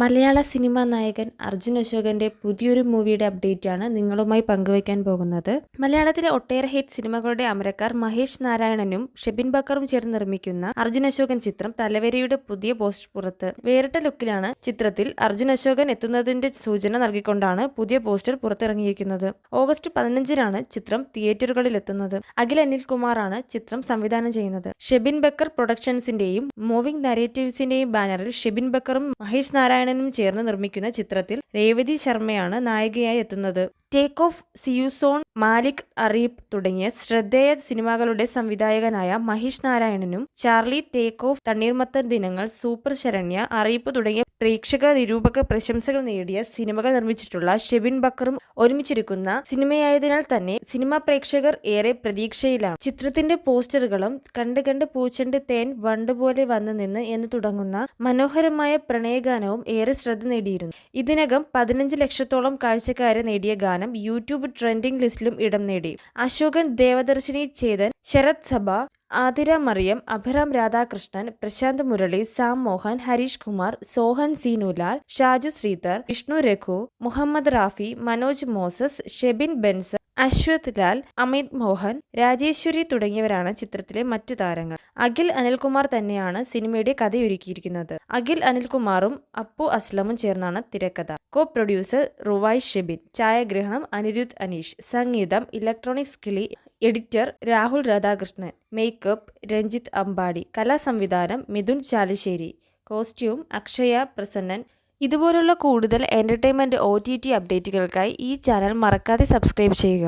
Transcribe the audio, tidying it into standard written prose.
മലയാള cinema നായകൻ അർജുൻ അശോകന്റെ പുതിയൊരു മൂവിയുടെ അപ്ഡേറ്റാണ് നിങ്ങളുമായി പങ്കുവയ്ക്കാൻ പോകുന്നത്. മലയാളത്തിലെ ഒട്ടേറെ ഹിറ്റ് സിനിമകളുടെ അമരക്കാർ മഹേഷ് നാരായണനും ഷെബിൻ ബക്കറും ചേർന്ന് നിർമ്മിക്കുന്ന അർജുൻ അശോകൻ ചിത്രം തലവരിയുടെ പുതിയ പോസ്റ്റർ പുറത്ത്. വേറിട്ട ലുക്കിലാണ് ചിത്രത്തിൽ അർജുൻ അശോകൻ എത്തുന്നതിന്റെ സൂചന നൽകിക്കൊണ്ടാണ് പുതിയ പോസ്റ്റർ പുറത്തിറങ്ങിയിരിക്കുന്നത്. ഓഗസ്റ്റ് 15-നാണ് ചിത്രം തിയേറ്ററുകളിലെത്തുന്നത്. അഖിൽ അനിൽകുമാറാണ് ചിത്രം സംവിധാനം ചെയ്യുന്നത്. ഷെബിൻ ബക്കർ പ്രൊഡക്ഷൻസിന്റെയും മൂവിംഗ് നരേറ്റീവ്സിന്റെയും ബാനറിൽ ഷെബിൻ ബക്കറും മഹേഷ് നാരായണനും ചേർന്ന് നിർമ്മിക്കുന്ന ചിത്രത്തിൽ രേവതി ശർമ്മയാണ് നായികയായി എത്തുന്നത്. ടേക്ക് ഓഫ്, സിയുസോൺ, മാലിക് അറീബ് തുടങ്ങിയ ശ്രദ്ധേയ സിനിമകളുടെ സംവിധായകനായ മഹേഷ് നാരായണനും ചാർലി, ടേക്ക് ഓഫ്, തണ്ണീർമത്തൻ ദിനങ്ങൾ, സൂപ്പർ ശരണ്യ, അറിയിപ്പ് തുടങ്ങിയ പ്രേക്ഷക നിരൂപക പ്രശംസകൾ നേടിയ സിനിമകൾ നിർമ്മിച്ചിട്ടുള്ള ഷെബിൻ ബക്കറും ഒരുമിച്ചിരിക്കുന്ന സിനിമയായതിനാൽ തന്നെ സിനിമാ പ്രേക്ഷകർ ഏറെ പ്രതീക്ഷയിലാണ്. ചിത്രത്തിന്റെ പോസ്റ്ററുകളും കണ്ട് കണ്ട് പൂച്ചെണ്ട് തേൻ വണ്ടുപോലെ വന്നു നിന്ന് എന്ന് തുടങ്ങുന്ന മനോഹരമായ പ്രണയഗാനവും ഏറെ ശ്രദ്ധ നേടിയിരുന്നു. ഇതിനകം 15 ലക്ഷത്തോളം കാഴ്ചക്കാരെ നേടിയ ഗാനം യൂട്യൂബ് ട്രെൻഡിംഗ് ലിസ്റ്റിലും ഇടം നേടി. Ashokan, Devadarshini Chethan, Sarath Sabha, Athira Mariyam, Abhiram Radhakrishnan, Prashanth Murali, Sam Mohan, Harish Kumar, Sohan Seenulal, Shaju Sreedhar, Vishnu Raghu, Muhammad Rafi, Manoj Moses, Shebin Benz, Ashwath Lal, Amit Mohan, Rajeswari തുടങ്ങിയവരാണ് ചിത്രത്തിലെ മറ്റു താരങ്ങൾ. അഖിൽ അനിൽകുമാർ തന്നെയാണ് സിനിമയുടെ കഥയൊരുക്കിയിരിക്കുന്നത്. അഖിൽ അനിൽകുമാറും അപ്പു അസ്ലമും ചേർന്നാണ് തിരക്കഥ. കോ പ്രൊഡ്യൂസർ റുവായ് ഷെബിൻ, ഛായാഗ്രഹണം അനിരുദ്ധ് അനീഷ്, സംഗീതം electronics Kili, editor Rahul Radhakrishnan, makeup Ranjith Ambadi, കലാസംവിധാനം മിഥുൻ ചാലിശ്ശേരി, കോസ്റ്റ്യൂം അക്ഷയ പ്രസന്നൻ. ഇതുപോലുള്ള കൂടുതൽ എന്റർടൈൻമെന്റ് OTT അപ്ഡേറ്റുകൾക്കായി ഈ ചാനൽ മറക്കാതെ സബ്സ്ക്രൈബ് ചെയ്യുക.